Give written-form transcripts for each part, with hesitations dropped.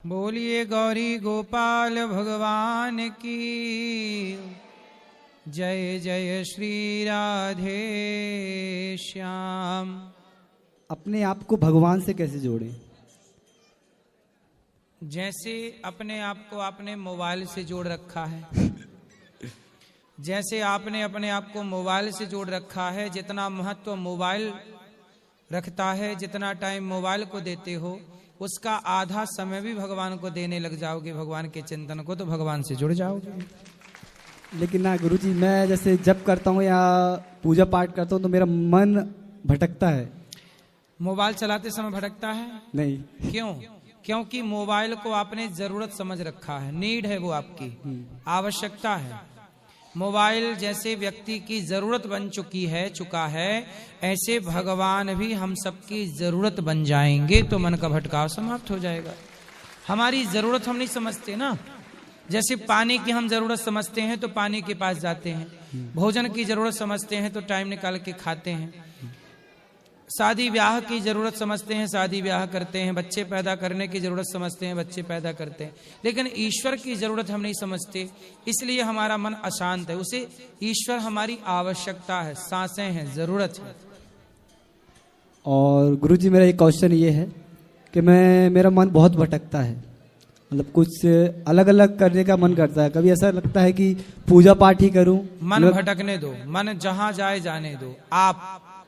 बोलिए गौरी गोपाल भगवान की जय जय श्री राधे श्याम। अपने आप को भगवान से कैसे जोड़ें? जैसे अपने आप को आपने मोबाइल से जोड़ रखा है, जैसे आपने अपने आप को मोबाइल से जोड़ रखा है, जितना महत्व मोबाइल रखता है, जितना टाइम मोबाइल को देते हो, उसका आधा समय भी भगवान को देने लग जाओगे, भगवान के चिंतन को, तो भगवान से जुड़ जाओगे। लेकिन ना गुरुजी, मैं जैसे जप करता हूँ या पूजा पाठ करता हूँ तो मेरा मन भटकता है। मोबाइल चलाते समय भटकता है? नहीं। क्यों? क्योंकि मोबाइल को आपने जरूरत समझ रखा है, नीड है, वो आपकी आवश्यकता है। मोबाइल जैसे व्यक्ति की जरूरत बन चुका है, ऐसे भगवान भी हम सबकी जरूरत बन जाएंगे तो मन का भटकाव समाप्त हो जाएगा। हमारी जरूरत हम नहीं समझते ना, जैसे पानी की हम जरूरत समझते हैं तो पानी के पास जाते हैं, भोजन की जरूरत समझते हैं तो टाइम निकाल के खाते हैं, शादी ब्याह की जरूरत समझते हैं, शादी ब्याह करते हैं, बच्चे पैदा करने की जरूरत समझते हैं, बच्चे पैदा करते हैं। लेकिन ईश्वर की जरूरत हम नहीं समझते, इसलिए हमारा मन अशांत है। उसे ईश्वर हमारी आवश्यकता है, सांसें हैं, जरूरत है। और गुरुजी, मेरा एक क्वेश्चन ये है कि मेरा मन बहुत भटकता है, मतलब कुछ अलग अलग करने का मन करता है। कभी ऐसा लगता है कि पूजा पाठ ही करूं। मन भटकने दो, मन जहां जाए जाने दो।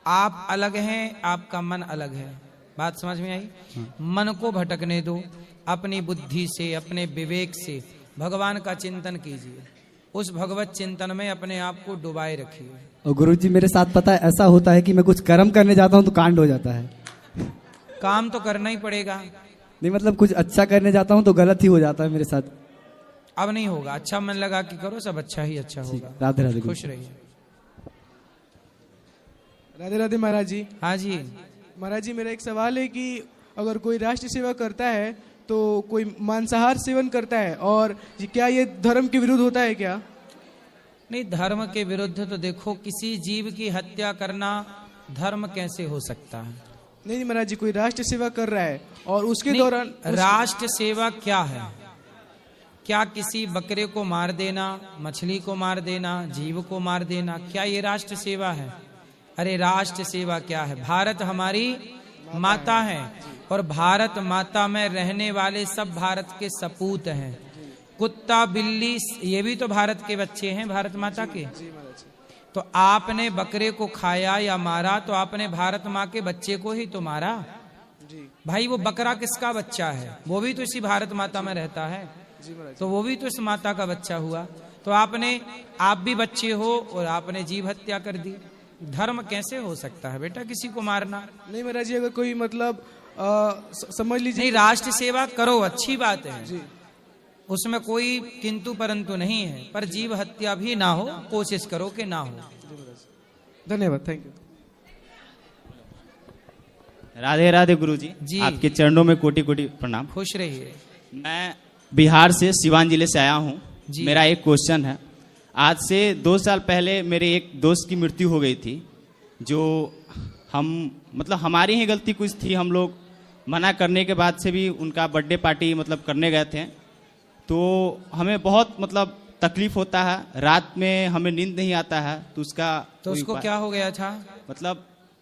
आप अलग हैं, आपका मन अलग है। बात समझ में आई? मन को भटकने दो, अपनी बुद्धि से, अपने विवेक से भगवान का चिंतन कीजिए, उस भगवत चिंतन में अपने आप को डुबाए रखिए। और गुरुजी, मेरे साथ पता है ऐसा होता है कि मैं कुछ कर्म करने जाता हूँ तो कांड हो जाता है। काम तो करना ही पड़ेगा। नहीं, मतलब कुछ अच्छा करने जाता हूँ तो गलत ही हो जाता है मेरे साथ। अब नहीं होगा, अच्छा मन लगा कि करो, सब अच्छा ही अच्छा होगा। राधे राधे। खुश रहिए। राधे राधे महाराज जी। हाँ जी महाराज जी, मेरा एक सवाल है कि अगर कोई राष्ट्र सेवा करता है तो कोई मांसाहार सेवन करता है, और क्या ये धर्म के विरुद्ध होता है क्या? नहीं, धर्म के विरुद्ध तो देखो, किसी जीव की हत्या करना धर्म कैसे हो सकता है? नहीं महाराज जी, कोई राष्ट्र सेवा कर रहा है और उसके दौरान राष्ट्र सेवा क्या है? क्या किसी बकरे को मार देना, मछली को मार देना, जीव को मार देना, क्या ये राष्ट्र सेवा है? अरे राष्ट्र सेवा क्या है? भारत हमारी माता है और भारत माता में रहने वाले सब भारत के सपूत हैं। कुत्ता बिल्ली ये भी तो भारत के बच्चे हैं, भारत माता के। तो आपने बकरे को खाया या मारा तो आपने भारत माँ के बच्चे को ही तो मारा। भाई वो बकरा किसका बच्चा है? वो भी तो इसी भारत माता में रहता है, तो वो भी तो इस माता का बच्चा हुआ। तो आप भी बच्चे हो और आपने जीव हत्या कर दी। धर्म कैसे हो सकता है बेटा किसी को मारना? नहीं महाराज जी, अगर कोई मतलब समझ लीजिए। नहीं, राष्ट्र सेवा करो, अच्छी बात है जी, उसमें कोई किंतु परंतु नहीं है, पर जीव हत्या भी ना हो, कोशिश करो कि ना हो। धन्यवाद, थैंक यू। राधे राधे गुरुजी जी, आपके चरणों में कोटि कोटि प्रणाम। खुश रहिए। मैं बिहार से सिवान जिले से आया हूँ। मेरा एक क्वेश्चन है। आज से 2 साल पहले मेरे एक दोस्त की मृत्यु हो गई थी, जो हमारी ही गलती कुछ थी। हम लोग मना करने के बाद से भी उनका बर्थडे पार्टी करने गए थे, तो हमें बहुत तकलीफ होता है, रात में हमें नींद नहीं आता है। तो उसको क्या हो गया था?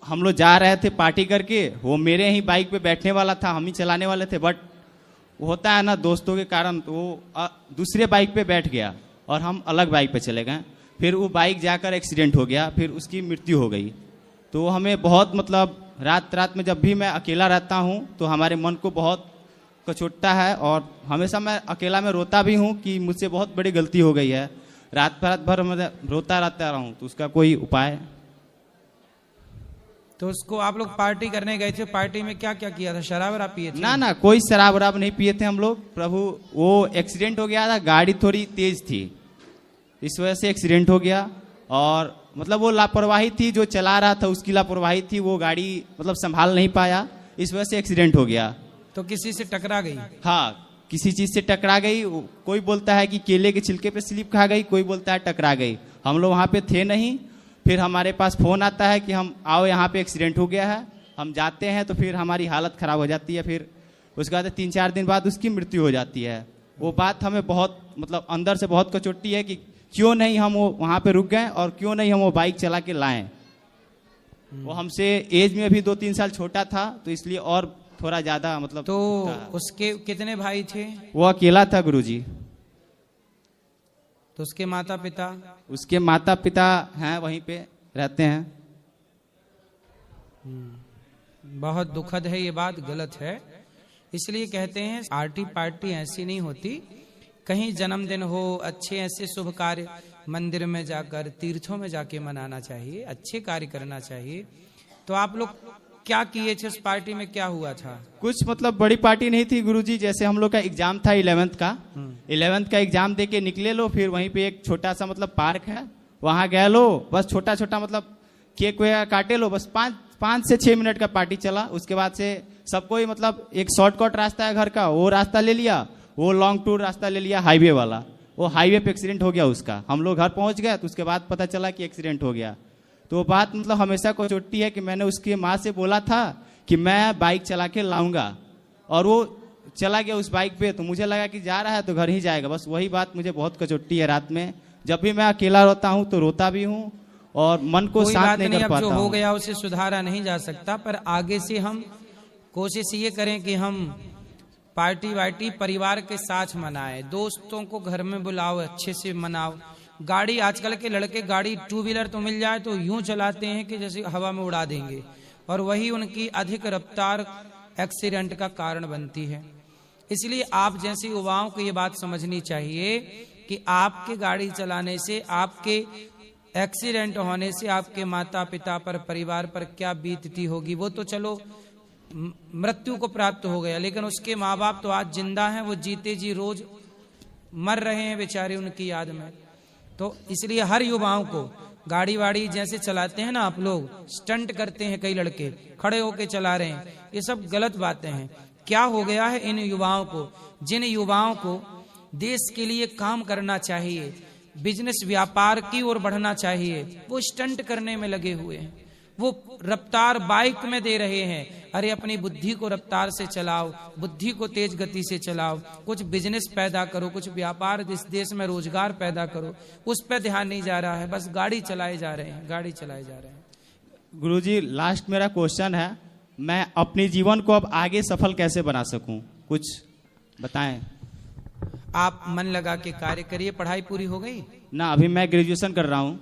हम लोग जा रहे थे पार्टी करके, वो मेरे ही बाइक पे बैठने वाला था, हम ही चलाने वाले थे, बट होता है ना दोस्तों के कारण, तो वो दूसरे बाइक पे बैठ गया और हम अलग बाइक पे चले गए। फिर वो बाइक जाकर एक्सीडेंट हो गया, फिर उसकी मृत्यु हो गई। तो हमें बहुत रात में जब भी मैं अकेला रहता हूँ तो हमारे मन को बहुत कचोटता है, और हमेशा मैं अकेला में रोता भी हूँ कि मुझसे बहुत बड़ी गलती हो गई है। रात भर मैं रोता रहता रहूँ, तो उसका कोई उपाय? तो उसको आप लोग पार्टी करने गए थे, पार्टी में क्या क्या किया था? शराब वराब पिए थे? ना, कोई शराब वराब नहीं पिए थे हम लोग। प्रभु, वो एक्सीडेंट हो गया था, गाड़ी थोड़ी तेज थी, इस वजह से एक्सीडेंट हो गया। और वो लापरवाही थी, जो चला रहा था उसकी लापरवाही थी, वो गाड़ी संभाल नहीं पाया, इस वजह से एक्सीडेंट हो गया। तो किसी से टकरा गई? हाँ, किसी चीज से टकरा गई। कोई बोलता है कि केले के छिलके पे स्लिप खा गई, कोई बोलता है टकरा गई। हम लोग वहाँ पे थे नहीं। फिर हमारे पास फोन आता है कि हम आओ, यहाँ पे एक्सीडेंट हो गया है। हम जाते हैं तो फिर हमारी हालत खराब हो जाती है। फिर उसके बाद 3-4 दिन बाद उसकी मृत्यु हो जाती है। वो बात हमें बहुत मतलब अंदर से बहुत कचोटती है कि क्यों नहीं हम वो वहाँ पे रुक गए और क्यों नहीं हम वो बाइक चला के लाएं। वो हमसे एज में भी 2-3 साल छोटा था, तो इसलिए और थोड़ा ज्यादा मतलब। तो उसके कितने भाई थे? वो अकेला था गुरुजी। तो उसके माता पिता? उसके माता पिता हैं, वहीं पे रहते हैं। बहुत दुखद है ये बात, गलत है। इसलिए कहते हैं आर्टी पार्टी ऐसी नहीं होती। कहीं जन्मदिन हो, अच्छे ऐसे शुभ कार्य मंदिर में जाकर, तीर्थों में जाके मनाना चाहिए, अच्छे कार्य करना चाहिए। तो आप लोग क्या किए थे उस पार्टी में, क्या हुआ था? कुछ मतलब बड़ी पार्टी नहीं थी गुरुजी। जैसे हम लोग का एग्जाम था 11th का, 11th का एग्जाम दे के निकले लो, फिर वहीं पे एक छोटा सा मतलब पार्क है, वहां गए लो, बस छोटा छोटा मतलब केक वगैरह काटे लो, बस 5 से 6 मिनट का पार्टी चला। उसके बाद से सबको ही मतलब एक शॉर्टकट रास्ता है घर का, वो रास्ता ले लिया, वो लॉन्ग टूर रास्ता ले लिया हाईवे वाला। वो हाईवे पे एक्सीडेंट हो गया उसका। हम लोग घर पहुंच गए तो उसके बाद पता चला कि एक्सीडेंट हो गया। तो वो बात मतलब हमेशा को चोटती है कि मैंने उसकी माँ से बोला था कि मैं बाइक चला के लाऊंगा, और वो चला गया उस बाइक पे। तो मुझे लगा कि जा रहा है तो घर ही जाएगा। बस वही बात मुझे बहुत कचोटती है रात में। जब भी मैं अकेला रोता हूँ तो रोता भी हूँ और मन को शांत नहीं कर पाता। अब जो हो गया उसे सुधारा नहीं जा सकता, पर आगे से हम कोशिश ये करें कि हम पार्टी वार्टी परिवार के साथ मनाएं, दोस्तों को घर में बुलाओ, अच्छे से मनाओ। गाड़ी, आजकल के लड़के गाड़ी 2 व्हीलर तो मिल जाए तो यूं चलाते हैं कि जैसे हवा में उड़ा देंगे, और वही उनकी अधिक रफ्तार एक्सीडेंट का कारण बनती है। इसलिए आप जैसे युवाओं को ये बात समझनी चाहिए कि आपके गाड़ी चलाने से, आपके एक्सीडेंट होने से आपके माता पिता पर, परिवार पर क्या बीतती होगी। वो तो चलो मृत्यु को प्राप्त हो गया, लेकिन उसके माँ बाप तो आज जिंदा हैं, वो जीते जी रोज मर रहे हैं बेचारे उनकी याद में। तो इसलिए हर युवाओं को गाड़ी वाड़ी जैसे चलाते हैं ना आप लोग, स्टंट करते हैं कई लड़के, खड़े होके चला रहे हैं, ये सब गलत बातें हैं। क्या हो गया है इन युवाओं को? जिन युवाओं को देश के लिए काम करना चाहिए, बिजनेस व्यापार की ओर बढ़ना चाहिए, वो स्टंट करने में लगे हुए हैं। वो रफ्तार बाइक में दे रहे हैं। अरे अपनी बुद्धि को रफ्तार से चलाओ, बुद्धि को तेज गति से चलाओ, कुछ बिजनेस पैदा करो, कुछ व्यापार इस देश में रोजगार पैदा करो। उस पर ध्यान नहीं जा रहा है, बस गाड़ी चलाए जा रहे हैं, गाड़ी चलाए जा रहे हैं। गुरुजी, लास्ट मेरा क्वेश्चन है, मैं अपने जीवन को अब आगे सफल कैसे बना सकूं, कुछ बताएं। आप मन लगा के कार्य करिए। पढ़ाई पूरी हो गई ना? अभी मैं ग्रेजुएशन कर रहा हूँ,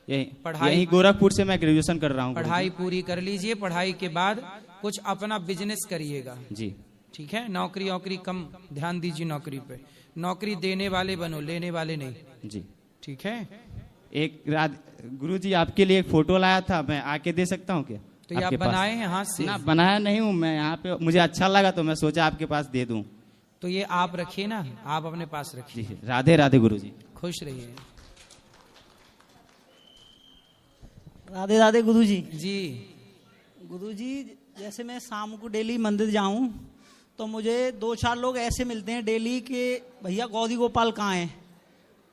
यही गोरखपुर से मैं ग्रेजुएशन कर रहा हूँ। पढ़ाई पूरी कर लीजिए, पढ़ाई के बाद कुछ अपना बिजनेस करिएगा जी, ठीक है? नौकरी वोकरी कम ध्यान दीजिए, नौकरी पे। नौकरी देने वाले बनो, लेने वाले नहीं जी, ठीक है? एक रात गुरुजी आपके लिए एक फोटो लाया था, मैं आके दे सकता हूँ क्या? तो ये आप बनाए हैं हाथ से? ना, बनाया नहीं हूँ मैं, यहाँ पे मुझे अच्छा लगा तो मैं सोचा आपके पास दे दूं। तो ये आप रखिए ना, आप अपने पास रखिए। राधे राधे गुरुजी, खुश रहिए। राधे राधे गुरुजी। जी गुरुजी, जैसे मैं शाम को डेली मंदिर जाऊं तो मुझे 2-4 लोग ऐसे मिलते हैं डेली कि भैया गौरी गोपाल कहाँ हैं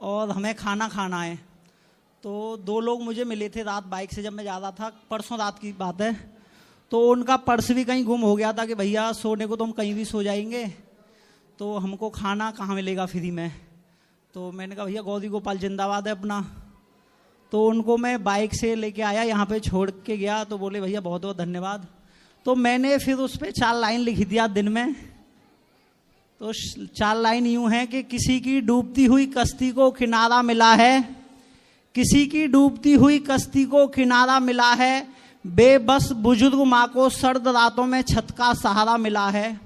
और हमें खाना खाना है। तो 2 लोग मुझे मिले थे रात बाइक से, जब मैं जा रहा था, परसों रात की बात है। तो उनका पर्स भी कहीं गुम हो गया था कि भैया सोने को तो हम कहीं भी सो जाएंगे, तो हमको खाना कहाँ मिलेगा फ्री में। तो मैंने कहा भैया गौरी गोपाल जिंदाबाद है अपना। तो उनको मैं बाइक से लेके आया, यहाँ पे छोड़ के गया, तो बोले भैया बहुत बहुत धन्यवाद। तो मैंने फिर उस पर 4 लाइन लिख दिया दिन में। तो 4 लाइन यूं है कि किसी की डूबती हुई कश्ती को किनारा मिला है, किसी की डूबती हुई कश्ती को किनारा मिला है, बेबस बुजुर्ग माँ को सर्द रातों में छत का सहारा मिला है।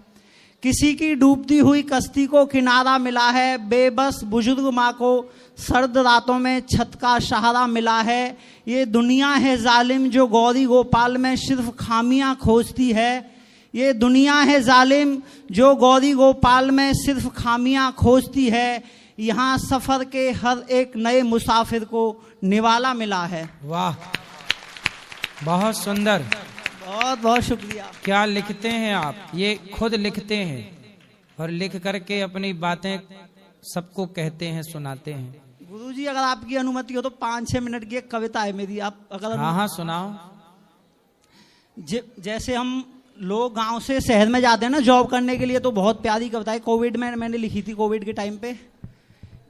किसी की डूबती हुई कश्ती को किनारा मिला है, बेबस बुजुर्ग माँ को सर्द रातों में छत का सहारा मिला है। ये दुनिया है जालिम जो गौरी गोपाल में सिर्फ खामियां खोजती है, ये दुनिया है जालिम जो गौरी गोपाल में सिर्फ खामियां खोजती है। यहाँ सफर के हर एक नए मुसाफिर को निवाला मिला है। वाह, बहुत सुंदर, बहुत बहुत शुक्रिया। क्या लिखते हैं आप? ये खुद लिखते हैं और लिख करके अपनी बातें सबको कहते हैं, सुनाते हैं। गुरुजी, अगर आपकी अनुमति हो तो 5-6 मिनट की एक कविता है मेरी, आप अगर। हाँ हाँ सुनाओ। जैसे हम लोग गांव से शहर में जाते हैं ना जॉब करने के लिए, तो बहुत प्यारी कविता है, कोविड में मैंने लिखी थी, कोविड के टाइम पे,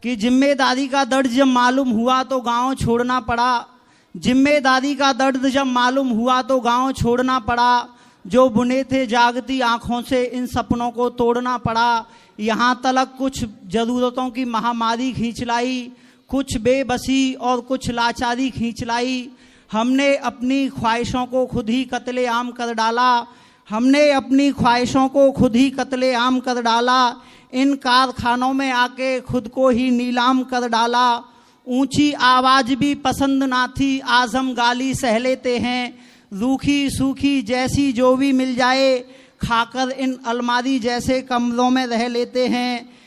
कि जिम्मेदारी का दर्द जब मालूम हुआ तो गांव छोड़ना पड़ा, जिम्मेदारी का दर्द जब मालूम हुआ तो गांव छोड़ना पड़ा, जो बुने थे जागती आंखों से इन सपनों को तोड़ना पड़ा, यहाँ तलक कुछ जरूरतों की महामारी खींच लाई, कुछ बेबसी और कुछ लाचारी खींच लाई, हमने अपनी ख्वाहिशों को खुद ही कत्ले आम कर डाला, हमने अपनी ख्वाहिशों को खुद ही कत्ले आम कर डाला, इन कारखानों में आके खुद को ही नीलाम कर डाला, ऊंची आवाज भी पसंद ना थी आज हम गाली सह लेते हैं, रूखी सूखी जैसी जो भी मिल जाए खाकर इन अलमारी जैसे कमरों में रह लेते हैं,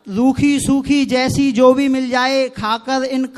रूखी सूखी जैसी जो भी मिल जाए खाकर इन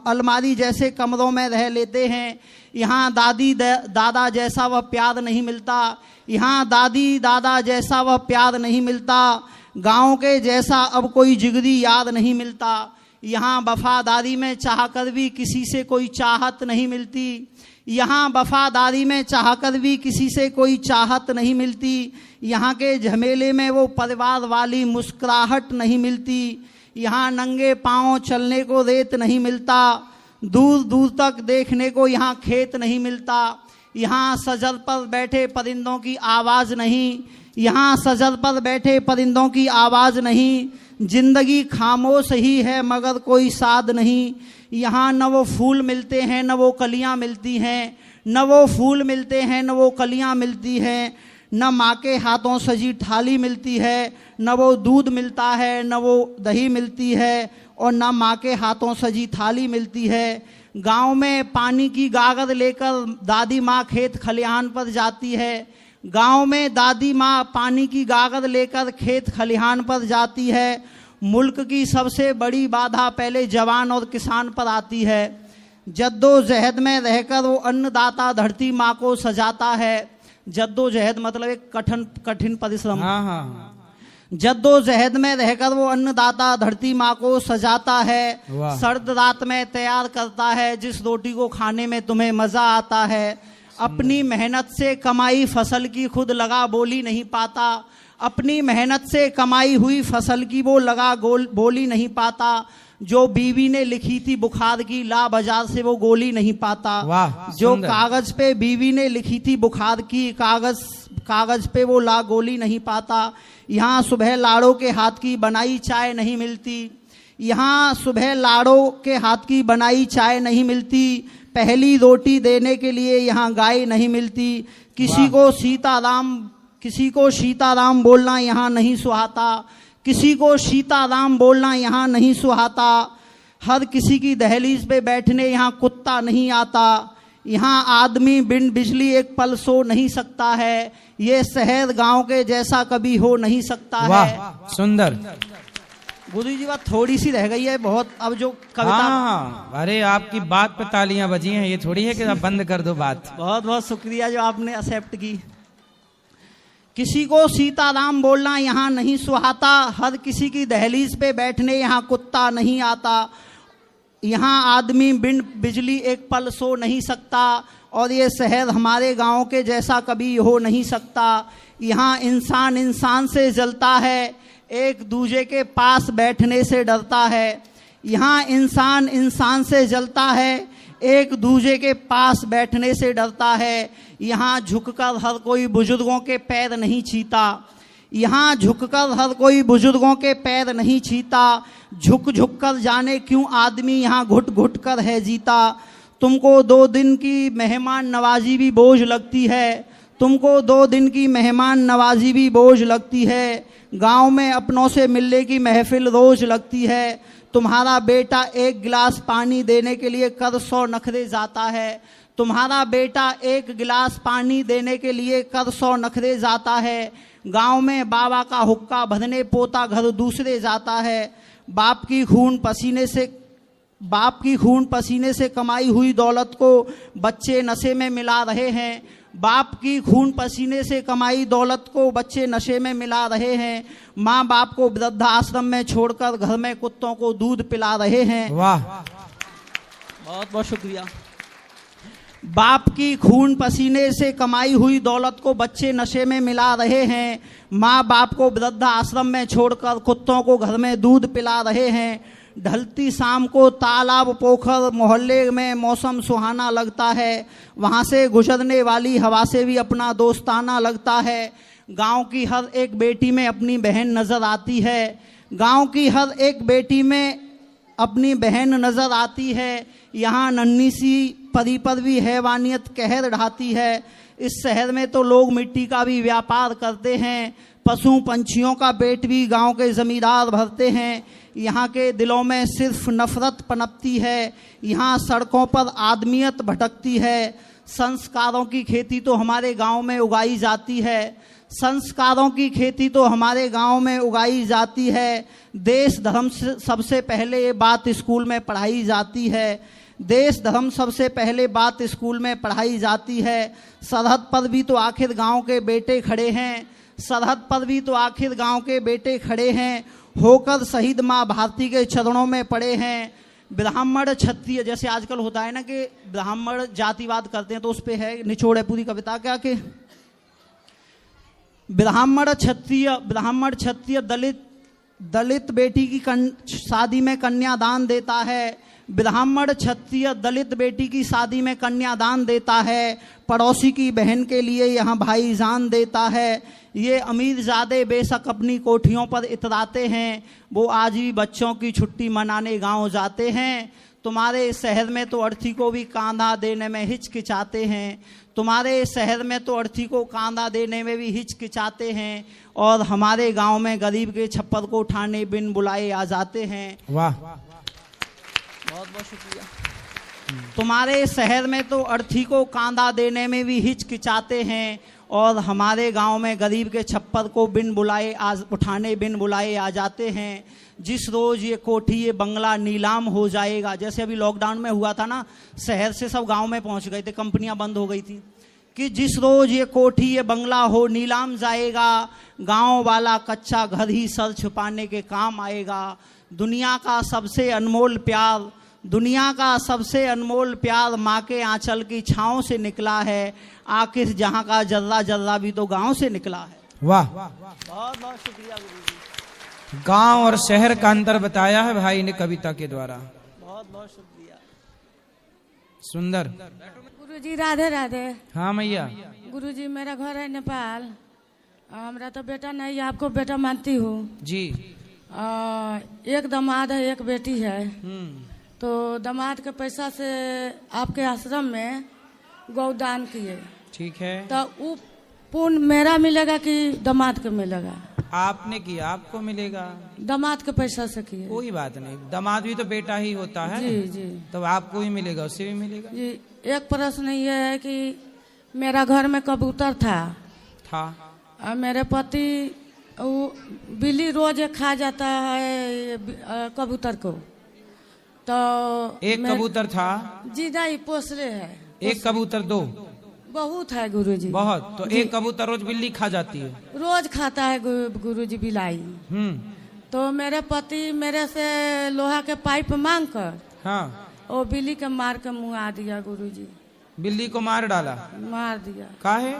अलमारी जैसे कमरों में रह लेते हैं, यहाँ दादी दादा जैसा वह प्यार नहीं मिलता, यहाँ दादी दादा जैसा वह प्यार नहीं मिलता, गाँव के जैसा अब कोई जिगरी याद नहीं मिलता, यहाँ वफादारी में चाहकर भी किसी से कोई चाहत नहीं मिलती, यहाँ वफादारी में चाहकर भी किसी से कोई चाहत नहीं मिलती, यहाँ के झमेले में वो परिवार वाली मुस्कुराहट नहीं मिलती, यहाँ नंगे पाँव चलने को रेत नहीं मिलता, दूर दूर तक देखने को यहाँ खेत नहीं मिलता, यहाँ सजर पर बैठे परिंदों की आवाज़ नहीं, यहाँ सजर पर बैठे परिंदों की आवाज़ नहीं, जिंदगी खामोश ही है मगर कोई साद नहीं, यहाँ न वो फूल मिलते हैं न वो कलियाँ मिलती हैं, न वो फूल मिलते हैं न वो कलियाँ मिलती हैं, न माँ के हाथों सजी थाली मिलती है, न वो दूध मिलता है न वो दही मिलती है, और न माँ के हाथों सजी थाली मिलती है, गांव में पानी की गागर लेकर दादी माँ खेत खलिहान पर जाती है, गांव में दादी माँ पानी की गागर लेकर खेत खलिहान पर जाती है, मुल्क की सबसे बड़ी बाधा पहले जवान और किसान पर आती है, जद्दोजहद में रहकर वो अन्नदाता धरती माँ को सजाता है, जद्दोजहद मतलब एक कठिन परिश्रम, जद्दोजहद में रहकर वो अन्नदाता धरती माँ को सजाता है, सर्द रात में तैयार करता है जिस रोटी को खाने में तुम्हें मजा आता है, अपनी मेहनत से कमाई फसल की खुद लगा बोली नहीं पाता, अपनी मेहनत से कमाई हुई फसल की वो लगा बोली नहीं पाता, जो बीवी ने लिखी थी बुखार की ला बाजार से वो गोली नहीं पाता, जो कागज पे बीवी ने लिखी थी बुखार की कागज पे वो ला गोली नहीं पाता, यहाँ सुबह लाड़ों के हाथ की बनाई चाय नहीं मिलती, यहाँ सुबह लाड़ों के हाथ की बनाई चाय नहीं मिलती, पहली रोटी देने के लिए यहाँ गाय नहीं मिलती, किसी को सीताराम बोलना यहाँ नहीं सुहाता, किसी को सीताराम बोलना यहाँ नहीं सुहाता, हर किसी की दहलीज पे बैठने यहाँ कुत्ता नहीं आता, यहाँ आदमी बिन बिजली एक पल सो नहीं सकता है, ये शहर गांव के जैसा कभी हो नहीं सकता है। सुंदर गुरु जी बात थोड़ी सी रह गई है बहुत, अब जो कविता अरे आपकी बात पे तालियां बजी हैं, ये थोड़ी है कि आप बंद कर दो बात। बहुत बहुत शुक्रिया जो आपने एक्सेप्ट की। किसी को सीताराम बोलना यहाँ नहीं सुहाता, हर किसी की दहलीज पे बैठने यहाँ कुत्ता नहीं आता, यहाँ आदमी बिन बिजली एक पल सो नहीं सकता, और ये शहर हमारे गांव के जैसा कभी हो नहीं सकता, यहाँ इंसान इंसान से जलता है एक दूजे के पास बैठने से डरता है, यहाँ इंसान इंसान से जलता है एक दूजे के पास बैठने से डरता है, यहाँ झुककर हर कोई बुजुर्गों के पैर नहीं छीता, यहाँ झुककर हर कोई बुजुर्गों के पैर नहीं छीता, झुक झुक कर जाने क्यों आदमी यहाँ घुट घुट कर है जीता, तुमको 2 दिन की मेहमान नवाजी भी बोझ लगती है, तुमको 2 दिन की मेहमान नवाजी भी बोझ लगती है, गांव में अपनों से मिलने की महफिल रोज लगती है, तुम्हारा बेटा 1 गिलास पानी देने के लिए कर 100 नखरे जाता है, तुम्हारा बेटा 1 गिलास पानी देने के लिए कर 100 नखरे जाता है, गांव में बाबा का हुक्का भरने पोता घर दूसरे जाता है, बाप की खून पसीने से कमाई हुई दौलत को बच्चे नशे में मिला रहे हैं, बाप की खून पसीने से कमाई दौलत को बच्चे नशे में मिला रहे हैं, माँ बाप को वृद्धाश्रम में छोड़कर घर में कुत्तों को दूध पिला रहे हैं। वाह, बहुत बहुत शुक्रिया। बाप की खून पसीने से कमाई हुई दौलत को बच्चे नशे में मिला रहे हैं। माँ बाप को वृद्धा आश्रम में छोड़कर कुत्तों को घर में दूध पिला रहे हैं। ढलती शाम को तालाब पोखर मोहल्ले में मौसम सुहाना लगता है। वहाँ से गुजरने वाली हवा से भी अपना दोस्ताना लगता है। गांव की हर एक बेटी में अपनी बहन नजर आती है। गांव की हर एक बेटी में अपनी बहन नजर आती है। यहाँ नन्ही सी परी पर भी हैवानियत कहर ढाती है। इस शहर में तो लोग मिट्टी का भी व्यापार करते हैं। पशु पंछियों का पेट भी गांव के जमींदार भरते हैं। यहाँ के दिलों में सिर्फ नफरत पनपती है। यहाँ सड़कों पर आदमियत भटकती है। संस्कारों की खेती तो हमारे गांव में उगाई जाती है। संस्कारों की खेती तो हमारे गांव में उगाई जाती है। देश धर्म सबसे पहले ये बात स्कूल में पढ़ाई जाती है। देश धर्म सबसे पहले बात स्कूल में पढ़ाई जाती है। सरहद पर भी तो आखिर गांव के बेटे खड़े हैं। सरहद पर भी तो आखिर गांव के बेटे खड़े हैं। होकर शहीद माँ भारती के चरणों में पड़े हैं। ब्राह्मण क्षत्रिय, जैसे आजकल होता है ना कि ब्राह्मण जातिवाद करते हैं, तो उस पे है निचोड़ है पूरी कविता क्या कि ब्राह्मण क्षत्रिय दलित बेटी की शादी में कन्यादान देता है। ब्राह्मण क्षत्रिय दलित बेटी की शादी में कन्यादान देता है। पड़ोसी की बहन के लिए यहाँ भाई जान देता है। ये अमीरजादे बेशक अपनी कोठियों पर इतराते हैं, वो आज भी बच्चों की छुट्टी मनाने गांव जाते हैं। तुम्हारे शहर में तो अर्थी को भी कांधा देने में हिचकिचाते हैं। तुम्हारे शहर में तो अर्थी को कांधा देने में भी हिचकिचाते हैं। और हमारे गांव में गरीब के छप्पर को उठाने बिन बुलाए आ जाते हैं। वाह, बहुत बहुत शुक्रिया। तुम्हारे शहर में तो अर्थी को कांधा देने में भी हिचकिचाते हैं। और हमारे गांव में गरीब के छप्पर को बिन बुलाए उठाने बिन बुलाए आ जाते हैं। जिस रोज ये कोठी ये बंगला नीलाम हो जाएगा, जैसे अभी लॉकडाउन में हुआ था ना, शहर से सब गांव में पहुंच गए थे, कंपनियां बंद हो गई थी, कि जिस रोज ये कोठी ये बंगला हो नीलाम जाएगा, गांव वाला कच्चा घर ही सर छुपाने के काम आएगा। दुनिया का सबसे अनमोल प्यार, दुनिया का सबसे अनमोल प्यार माँ के आंचल की छाँव से निकला है। आखिर जहाँ का जर्रा जर्रा भी तो गांव से निकला है। वाह, बहुत बहुत शुक्रिया गुरुजी। गांव और शहर का अंतर बताया है भाई ने कविता के द्वारा। बहुत बहुत शुक्रिया। सुंदर। गुरुजी राधे राधे। हाँ मैया। गुरुजी मेरा घर है नेपाल। हमरा तो बेटा नहीं, आपको बेटा मानती हूँ जी। एक दामाद है, एक बेटी है। तो दामाद के पैसा से आपके आश्रम में गौदान किए, ठीक है। तो वो पुण्य मेरा मिलेगा कि दामाद के मिलेगा? आपने किया, आपको मिलेगा। दामाद के पैसा से किए। कोई बात नहीं, दामाद भी तो बेटा ही होता है। जी जी। तो आपको भी मिलेगा, उससे भी मिलेगा जी। एक प्रश्न ये है कि मेरा घर में कबूतर था। मेरे पति वो बिल्ली रोज खा जाता है कबूतर को। तो एक कबूतर था? जी नहीं, पोसले है। एक कबूतर दो? बहुत है गुरुजी। बहुत? तो एक कबूतर रोज बिल्ली खा जाती है? रोज खाता है गुरुजी बिलाई। तो मेरे पति मेरे से लोहा के पाइप मांग कर वो बिल्ली के मार के मुआ दिया गुरुजी। बिल्ली को मार डाला? मार दिया। काहे?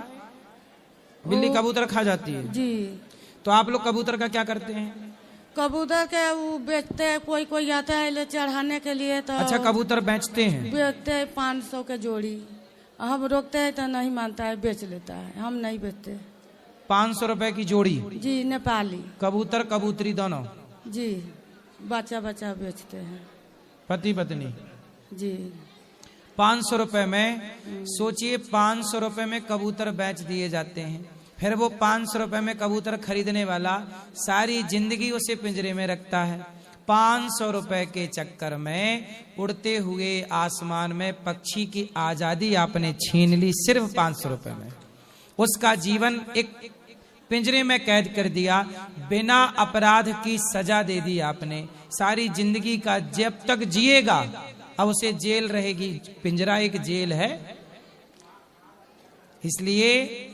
बिल्ली कबूतर खा जाती है? जी। तो आप लोग कबूतर का क्या करते हैं? कबूतर के वो बेचते हैं, कोई कोई आता है ले चढ़ाने के लिए। तो अच्छा, कबूतर बेचते हैं? बेचते हैं 500 के जोड़ी। हम रोकते हैं तो नहीं मानता है, बेच लेता है। हम नहीं बेचते। 500 रुपए की जोड़ी? जी, नेपाली। कबूतर कबूतरी दोनों? जी, बच्चा बच्चा बेचते हैं। पति पत्नी? जी। 500 रुपए में सोचिए, 500 रुपए में कबूतर बेच दिए जाते हैं। फिर वो 500 रुपए में कबूतर खरीदने वाला सारी जिंदगी उसे पिंजरे में रखता है। 500 रुपए के चक्कर में उड़ते हुए आसमान में पक्षी की आजादी आपने छीन ली, सिर्फ 500 रुपए में। उसका जीवन एक पिंजरे में कैद कर दिया, बिना अपराध की सजा दे दी आपने। सारी जिंदगी का जब तक जिएगा अब उसे जेल रहेगी। पिंजरा एक जेल है। इसलिए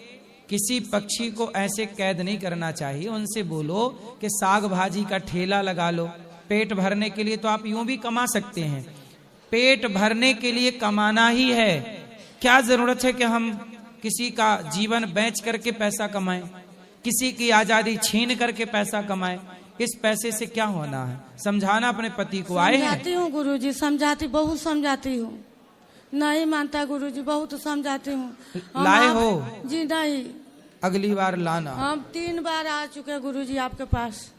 किसी पक्षी को ऐसे कैद नहीं करना चाहिए। उनसे बोलो कि साग भाजी का ठेला लगा लो। पेट भरने के लिए तो आप यूं भी कमा सकते हैं। पेट भरने के लिए कमाना ही है, क्या जरूरत है कि हम किसी का जीवन बेच करके पैसा कमाएं, किसी की आजादी छीन करके पैसा कमाएं? इस पैसे से क्या होना है? समझाना अपने पति को आए हैं। समझाती हूँ गुरुजी, समझाती, बहुत समझाती हूँ, नहीं मानता गुरुजी, बहुत समझाती हूँ। लाए हो? जी नहीं, अगली बार लाना। हम 3 बार आ चुके गुरुजी आपके पास।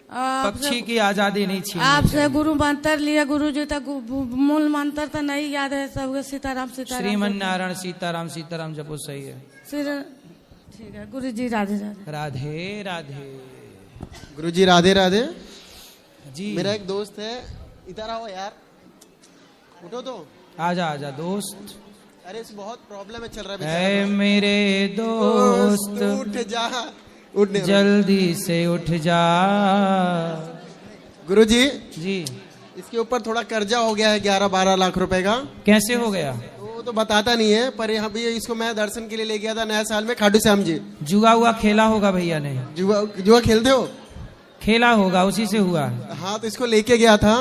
पक्षी की आजादी नहीं छीनी आपसे गुरु मंत्र लिए गुरुजी, तक मूल मंत्र तो नहीं याद है सब। सीताराम सीताराम, श्रीमन नारायण सीताराम सीताराम जपो। सही है, ठीक है गुरुजी। राधे राधे। राधे राधे। गुरुजी राधे राधे जी। मेरा एक दोस्त है, इधर आओ यार, उठो तो। आजा आजा दोस्त। अरे इस बहुत प्रॉब्लम है, चल रहा है ऐ मेरे दोस्त, उठ जा, उठने जल्दी से उठ जा। गुरुजी जी, इसके ऊपर थोड़ा कर्जा हो गया है 11-12 लाख रुपए का। कैसे हो गया? वो तो बताता नहीं है, पर यहाँ भी इसको मैं दर्शन के लिए ले गया था नया साल में खाटू श्याम जी। जुआ हुआ खेला होगा भैया ने? जुआ खेलते हो? खेला होगा, उसी से हुआ। हाँ, तो इसको लेके गया था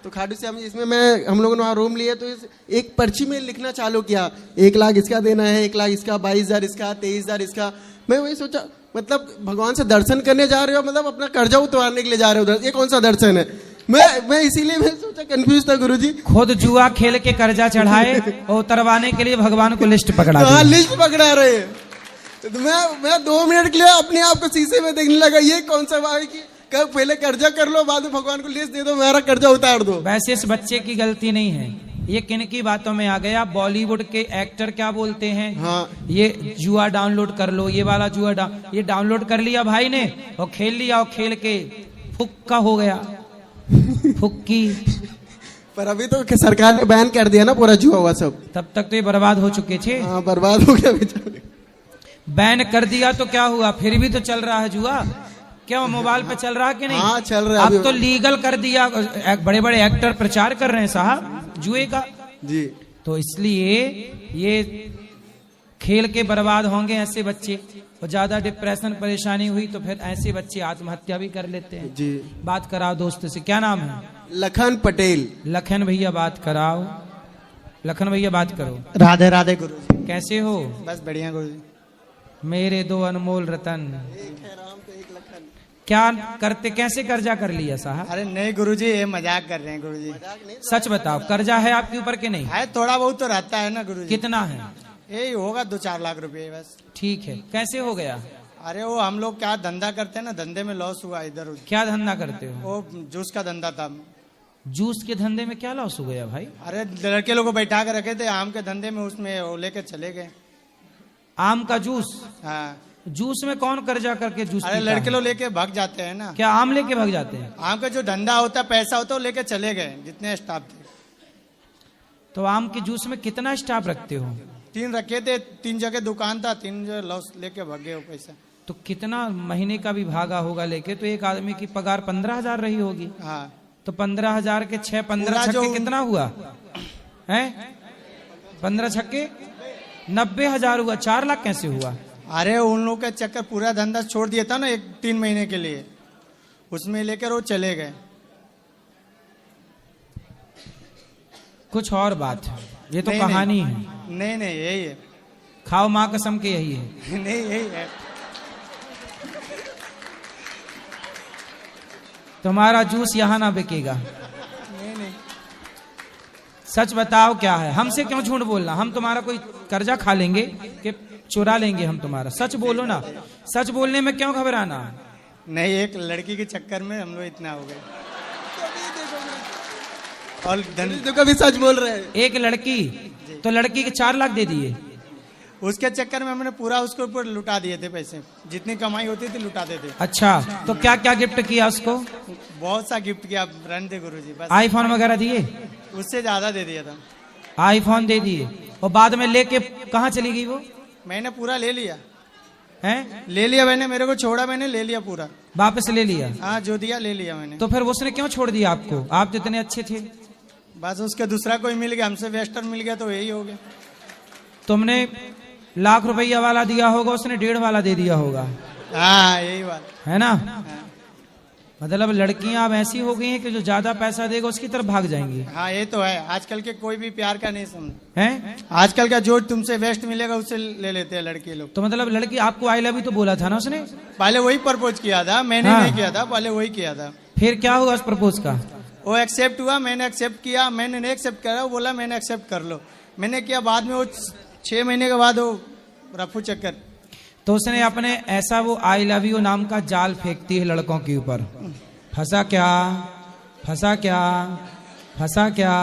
तो खाटू श्याम जी, इसमें हम लोगों ने वहाँ रूम लिए, तो एक पर्ची में लिखना चालू किया, 1 लाख इसका देना है, 1 लाख इसका, 22,000 इसका, 23,000 इसका। मैं वही सोचा, मतलब भगवान से दर्शन करने जा रहे हो, मतलब अपना कर्जा उतारने के लिए जा रहे हो, ये कौन सा दर्शन है? मैं इसीलिए मैं सोचा, कंफ्यूज था गुरुजी। खुद जुआ खेल के कर्जा चढ़ाए और उतरवाने के लिए भगवान को लिस्ट पकड़ा दी। लिस्ट पकड़ा रहे हैं। तो मैं 2 मिनट के लिए अपने आप को शीशे में देखने लगा, ये कौन सा भाई की कब पहले कर्जा कर लो, बाद में भगवान को लिस्ट दे दो, मेरा कर्जा उतार दो। वैसे इस बच्चे की गलती नहीं है, ये किन की बातों में आ गया? बॉलीवुड के एक्टर क्या बोलते हैं? हाँ, ये जुआ डाउनलोड कर लो, ये वाला जुआ ये डाउनलोड कर लिया भाई ने और खेल लिया, और खेल के फुक्का हो गया, फुक्की। पर अभी तो सरकार ने बैन कर दिया ना पूरा जुआ हुआ सब। तब तक तो ये बर्बाद हो चुके थे। हाँ, बर्बाद हो गया बेचारे। बैन कर दिया तो क्या हुआ, फिर भी तो चल रहा है जुआ। क्या वो मोबाइल पे चल रहा है कि नहीं? हाँ, चल रहा है। अब तो लीगल कर दिया, बड़े बड़े एक्टर प्रचार कर रहे हैं साहब जुए का जी। तो इसलिए ये खेल के बर्बाद होंगे ऐसे बच्चे, और ज्यादा डिप्रेशन परेशानी हुई तो फिर ऐसे बच्चे आत्महत्या भी कर लेते हैं जी। बात कराओ दोस्त से, क्या नाम है? लखन पटेल। लखन भैया बात कराओ, लखन भैया बात करो। राधे राधे गुरुजी। कैसे हो? बस बढ़िया गुरुजी। मेरे 2 अनमोल रतन, एक है राम तो एक लखन। क्या करते, कैसे कर्जा कर लिया साहब? अरे नहीं गुरुजी, ये मजाक कर रहे हैं गुरुजी। सच बताओ, कर्जा है आपके ऊपर के नहीं? है, थोड़ा बहुत तो रहता है ना गुरुजी। कितना है? यही होगा 2-4 लाख रुपए बस। ठीक है, कैसे हो गया? अरे वो हम लोग क्या धंधा करते हैं ना, धंधे में लॉस हुआ इधर उधर। क्या धंधा करते हो? वो जूस का धंधा था। जूस के धंधे में क्या लॉस हो गया भाई? अरे लड़के लोग को बैठा के रखे थे आम के धंधे में, उसमें वो लेके चले गए। आम का जूस? हाँ। जूस में कौन कर्जा करके जूस अरे पीता लड़के है? लोग लेके भाग जाते हैं ना। क्या आम लेके भाग जाते हैं? आम का जो धंधा होता है, पैसा होता है, वो लेके चले गए जितने स्टाफ थे। तो आम के जूस में कितना स्टाफ रखते हो? 3 रखे थे, 3 जगह दुकान था, 3 जगह लॉस लेके भागे वो पैसा। तो कितना महीने का भी भागा होगा लेके, तो एक आदमी की पगार 15,000 रही होगी। हाँ। तो 15,000 के 6 15 पूरा छक्के जो- कितना हुआ है? 15 छक्के 90,000 हुआ। 4 लाख कैसे हुआ? अरे उन लोग का चक्कर, पूरा धंधा छोड़ दिया था ना 3 महीने के लिए, उसमें लेकर वो चले गए। कुछ और बात है, ये तो नहीं, कहानी है। नहीं नहीं यही है। खाओ माँ कसम के यही है। नहीं यही है। तुम्हारा जूस यहाँ ना बिकेगा। नहीं नहीं। सच बताओ क्या है, हमसे क्यों झूठ बोलना? हम तुम्हारा कोई कर्जा खा लेंगे कि चुरा लेंगे हम तुम्हारा? सच बोलो ना, सच बोलने में क्यों घबराना? नहीं, एक लड़की के चक्कर में हम लोग इतना हो गए। और तो कभी सच बोल रहे हैं। एक लड़की, तो लड़की के 4 लाख दे दिए? उसके चक्कर में हमने पूरा उसके ऊपर लुटा दिए थे पैसे, जितनी कमाई होती थी लुटाते थे। अच्छा, तो क्या क्या गिफ्ट किया उसको? बहुत सा गिफ्ट किया, रन थे गुरुजी बस। आईफोन वगैरह दिए? उससे ज्यादा दे दिया था। आईफोन दे दिए, और बाद में लेके कहाँ चली गई वो? मैंने पूरा ले लिया हैं? ले लिया मैंने, मेरे को छोड़ा, मैंने ले लिया पूरा। वापस ले लिया? हाँ, जो दिया ले लिया मैंने। तो फिर उसने क्यों छोड़ दिया आपको? आप तो इतने अच्छे थे। बस उसके दूसरा कोई मिल गया, हमसे वेस्टर्न मिल गया, तो यही हो गया। तुमने लाख रुपया वाला दिया होगा, उसने 1.5 वाला दे दिया होगा, हाँ यही बात है ना? मतलब लड़कियां अब ऐसी हो गई हैं कि जो ज्यादा पैसा देगा उसकी तरफ भाग जाएंगी। हाँ ये तो है, आजकल के कोई भी प्यार का नहीं समझ हैं? आजकल का जो तुमसे बेस्ट मिलेगा उससे ले लेते हैं लड़के लोग। तो मतलब लड़की आपको आई लव यू तो बोला था ना उसने? पहले वही प्रपोज किया था, मैंने हाँ। नहीं किया था, पहले वही किया था। फिर क्या हुआ उस प्रपोज का? वो एक्सेप्ट हुआ, मैंने एक्सेप्ट किया, मैंने नहीं एक्सेप्ट करा, वो बोला मैंने एक्सेप्ट कर लो, मैंने किया। बाद में वो 6 महीने के बाद वो रफू चक्कर। तो उसने अपने ऐसा वो आई लव यू नाम का जाल फेंकती है लड़कों के ऊपर। फंसा क्या, फंसा क्या, फंसा क्या,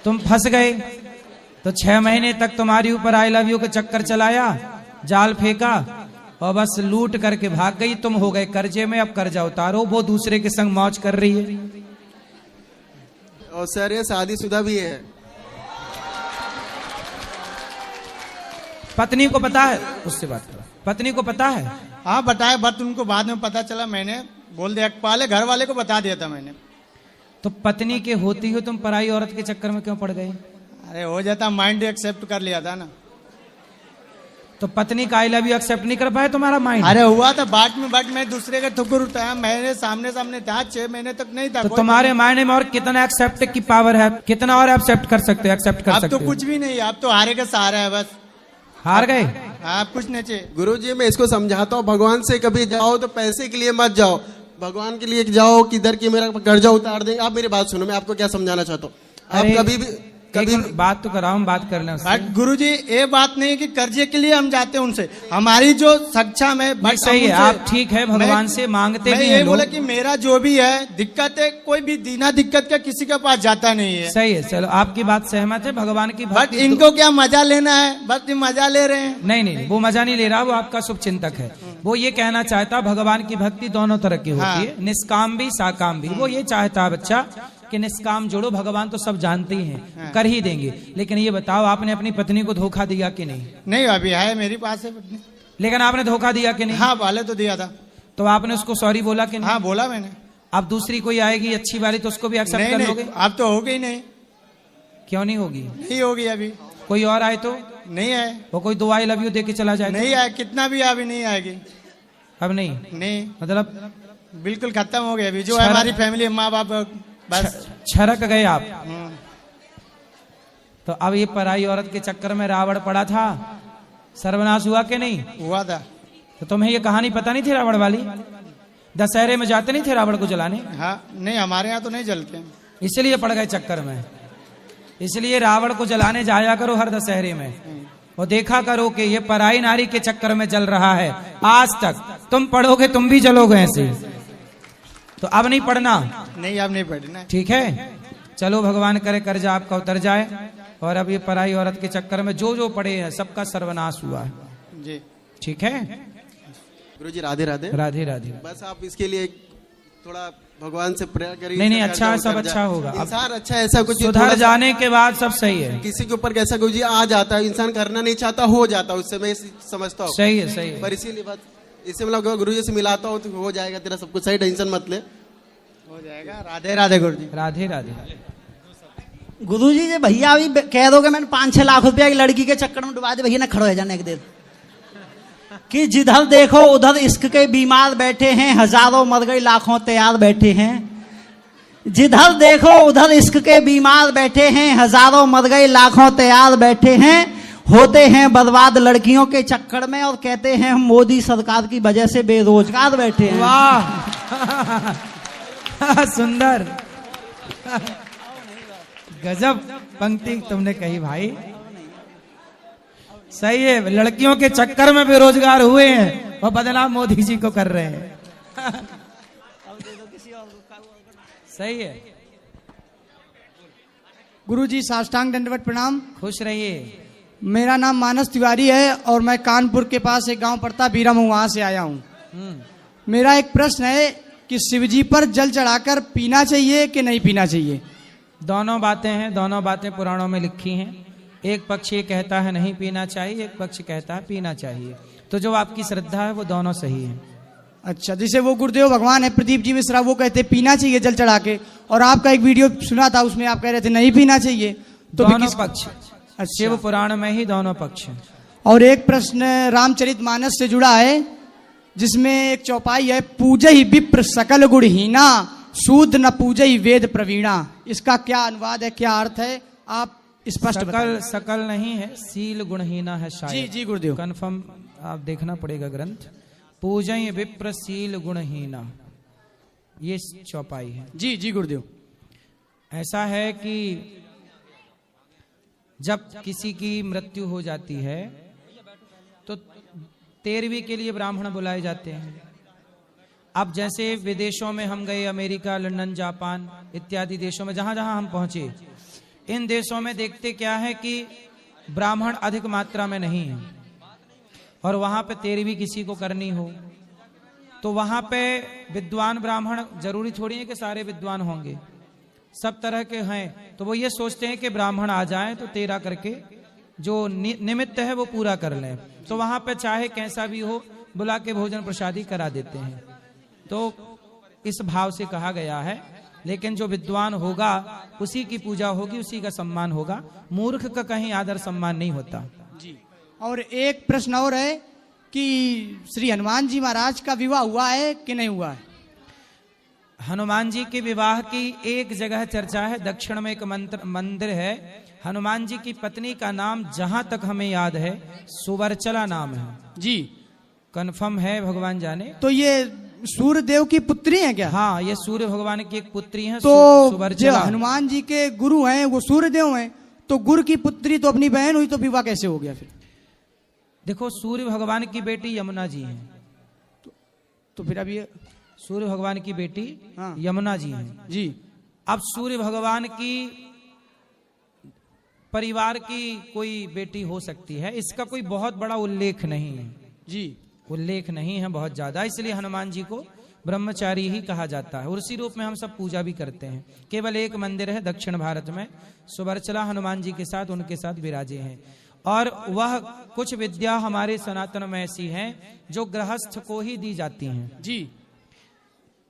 तुम फंस गए। तो 6 महीने तक तुम्हारे ऊपर आई लव यू का चक्कर चलाया, जाल फेंका और बस लूट करके भाग गई। तुम हो गए कर्जे में, अब कर्जा उतारो। वो दूसरे के संग मौज कर रही है। और सर ये शादीशुदा भी है। पत्नी को पता है? उससे बात करो। पत्नी को पता है? हाँ बताया, बट उनको बाद में पता चला, मैंने बोल दिया, पहले घर वाले को बता दिया था मैंने। तो पत्नी के होती हो तुम पराई औरत के चक्कर में क्यों पड़ गए? अरे हो जाता, माइंड एक्सेप्ट कर लिया था ना। तो पत्नी का आई लव यू एक्सेप्ट नहीं कर पाए तुम्हारा माइंड? अरे हुआ था बाट में, बट मैं दूसरे का ठुकुर उठाया, मैंने सामने सामने था, 6 महीने तक नहीं था। तो तुम्हारे मायने में और कितना एक्सेप्ट की पावर है? कितना और एक्सेप्ट कर सकते हो? एक्सेप्ट कर अब सकते तो हो? कुछ भी नहीं, अब तो हारे का सहारा है बस। हार गए? आप कुछ नहीं चाहिए। गुरुजी मैं इसको समझाता हूँ, भगवान से कभी जाओ तो पैसे के लिए मत जाओ, भगवान के लिए जाओ कि इधर की मेरा कर्जा उतार देंगे। आप मेरी बात सुनो, मैं आपको क्या समझाना चाहता हूँ। आप कभी भी बात तो कराओ, हम बात कर लें उससे। बट गुरुजी ये बात नहीं है कि कर्जे के लिए हम जाते हैं उनसे, हमारी जो सक्षम है। बट सही है, आप ठीक है, भगवान से मांगते भी हैं लोग। बोला कि मेरा जो भी है दिक्कत है, कोई भी बिना दिक्कत का किसी के पास जाता नहीं है। सही है, चलो आपकी बात सहमत है। भगवान की बट इनको क्या मजा लेना है, बस ये मजा ले रहे हैं। नहीं नहीं, वो मजा नहीं ले रहा, वो आपका शुभ चिंतक है। वो ये कहना चाहता भगवान की भक्ति दोनों तरह की होती है, निष्काम भी साकाम भी। वो ये चाहता है बच्चा कि निष्काम जोड़ो, भगवान तो सब जानते ही हैं, कर ही देंगे। लेकिन ये बताओ, आपने अपनी पत्नी को धोखा दिया कि नहीं? नहीं, अभी है मेरे पास है पत्नी। लेकिन आपने धोखा दिया कि नहीं? हाँ पहले तो दिया था। तो आपने उसको सॉरी बोला कि नहीं? हाँ बोला मैंने। अब दूसरी कोई आएगी अच्छी वाली तो उसको भी एक्सेप्ट कर लोगे? अब तो होगी नहीं। क्यों नहीं होगी? नहीं होगी अभी। कोई और आए तो? नहीं है। वो कोई 2 आई लव यू दे के चला जाए? नहीं आए, कितना भी अभी नहीं आएगी। अब नहीं? नहीं, मतलब बिल्कुल खत्म हो गया अभी। जो है हमारी फैमिली, माँ बाप बस छरक गए आप। तो अब ये पराई औरत के चक्कर में रावण पड़ा था, सर्वनाश हुआ कि नहीं हुआ था? तो तुम्हें ये कहानी पता नहीं थी रावण वाली? दशहरे में जाते नहीं थे रावण को जलाने? हाँ नहीं, हमारे यहाँ तो नहीं जलते, इसलिए पड़ गए चक्कर में। इसलिए रावण को जलाने जाया करो हर दशहरे में, और देखा करो कि ये पराई नारी के चक्कर में जल रहा है। आज तक तुम पढ़ोगे तुम भी जलोगे ऐसे। तो अब नहीं पढ़ना। नहीं अब नहीं पढ़ना। ठीक है, चलो भगवान करे कर्जा आपका उतर जाए। और अब ये पराई औरत के चक्कर में जो जो पड़े हैं सबका सर्वनाश हुआ है जी। ठीक है गुरुजी, राधे राधे। राधे राधे। बस आप इसके लिए थोड़ा भगवान से प्रेयर करिए। नहीं नहीं, अच्छा है, सब अच्छा होगा। इंसान अच्छा ऐसा कुछ सुधर जाने के बाद सब सही है। किसी के ऊपर कैसा गुरुजी आ जाता है, इंसान करना नहीं चाहता हो जाता है, उससे मैं समझता हूँ। सही है, सही है। पर इसीलिए बात इससे मतलब गुरुजी से मिलाता हूँ तो हो जाएगा तेरा सब कुछ सही, टेंशन मत ले, हो जाएगा। राधे राधे गुरुजी। राधे राधे। गुरुजी जी भैया अभी कह दोगे मैंने 5-6 लाख रुपया की लड़की के चक्कर में डुबा दे, भैया ना खड़ो है जाने एक देर कि जिधर देखो उधर इश्क के बीमार बैठे हैं, हजारों मर गई लाखों तैयार बैठे हैं। जिधर देखो उधर इश्क के बीमार बैठे हैं, हजारों मर गई लाखों तैयार बैठे हैं। होते हैं बर्बाद लड़कियों के चक्कर में और कहते हैं हम मोदी सरकार की वजह से बेरोजगार बैठे हैं। वाह सुंदर, गजब पंक्ति तुमने कही भाई। सही है, लड़कियों के चक्कर में बेरोजगार हुए हैं और बदनाम मोदी जी को कर रहे हैं। सही है। गुरुजी साष्टांग दंडवत प्रणाम। खुश रहिए। मेरा नाम मानस तिवारी है और मैं कानपुर के पास एक गांव पड़ता बीरम हूँ, वहां से आया हूँ। मेरा एक प्रश्न है कि शिवजी पर जल चढ़ाकर पीना चाहिए कि नहीं पीना चाहिए? दोनों बातें हैं, दोनों बातें पुराणों में लिखी हैं। एक पक्ष ये कहता है नहीं पीना चाहिए, एक पक्ष कहता है पीना चाहिए। तो जो आपकी श्रद्धा है वो दोनों सही है। अच्छा, जैसे वो गुरुदेव भगवान है प्रदीप जी मिश्रा, वो कहते पीना चाहिए जल चढ़ा के, और आपका एक वीडियो सुना था उसमें आप कह रहे थे नहीं पीना चाहिए। तो दोनों पक्ष, शिव अच्छा, पुराण में ही दोनों पक्ष हैं। और एक प्रश्न रामचरितमानस से जुड़ा है जिसमें एक चौपाई है, पूजई विप्र सकल गुणहीना, शूद्र न पूजई वेद प्रवीणा। इसका क्या अनुवाद है, क्या अर्थ है, आप स्पष्ट बताइए। सकल नहीं है, सील गुणहीना है शायद। जी जी गुरुदेव, कन्फर्म आप देखना पड़ेगा ग्रंथ। पूजय विप्र सील गुणहीना, ये चौपाई है। जी जी गुरुदेव। ऐसा है कि जब किसी की मृत्यु हो जाती है तो 13वीं के लिए ब्राह्मण बुलाए जाते हैं। अब जैसे विदेशों में हम गए, अमेरिका, लंदन, जापान इत्यादि देशों में, जहां जहां हम पहुंचे, इन देशों में देखते क्या है कि ब्राह्मण अधिक मात्रा में नहीं है, और वहां पे 13वीं किसी को करनी हो तो वहां पे विद्वान ब्राह्मण, जरूरी थोड़ी है कि सारे विद्वान होंगे, सब तरह के हैं, तो वो ये सोचते हैं कि ब्राह्मण आ जाएं तो 13 करके जो निमित्त है वो पूरा कर लें। तो वहां पे चाहे कैसा भी हो बुला के भोजन प्रसादी करा देते हैं। तो इस भाव से कहा गया है, लेकिन जो विद्वान होगा उसी की पूजा होगी, उसी का सम्मान होगा, मूर्ख का कहीं आदर सम्मान नहीं होता। जी। और एक प्रश्न और है कि श्री हनुमान जी महाराज का विवाह हुआ है कि नहीं हुआ है? हनुमान जी के विवाह की एक जगह चर्चा है, दक्षिण में एक मंदिर है। हनुमान जी की पत्नी का नाम जहां तक हमें याद है सुवर्चला नाम है। जी। कंफर्म है, भगवान जाने। तो ये सूर्य देव की पुत्री है क्या? हाँ, ये सूर्य भगवान की एक पुत्री है। तो सुवर्चला। हनुमान जी के गुरु हैं वो सूर्य देव हैं, तो गुरु की पुत्री तो अपनी बहन हुई, तो विवाह कैसे हो गया फिर? देखो, सूर्य भगवान की बेटी यमुना जी हैं, तो फिर अभी सूर्य भगवान की बेटी यमुना जी हैं। जी। अब सूर्य भगवान की परिवार की कोई बेटी हो सकती है, इसका कोई बहुत बड़ा उल्लेख नहीं है। जी। उल्लेख नहीं है बहुत ज्यादा, इसलिए हनुमान जी को ब्रह्मचारी ही कहा जाता है, और उसी रूप में हम सब पूजा भी करते हैं। केवल एक मंदिर है दक्षिण भारत में, सुवर्चला हनुमान जी के साथ, उनके साथ विराजे हैं। और वह कुछ विद्या हमारे सनातन में ऐसी हैं जो गृहस्थ को ही दी जाती हैं। जी।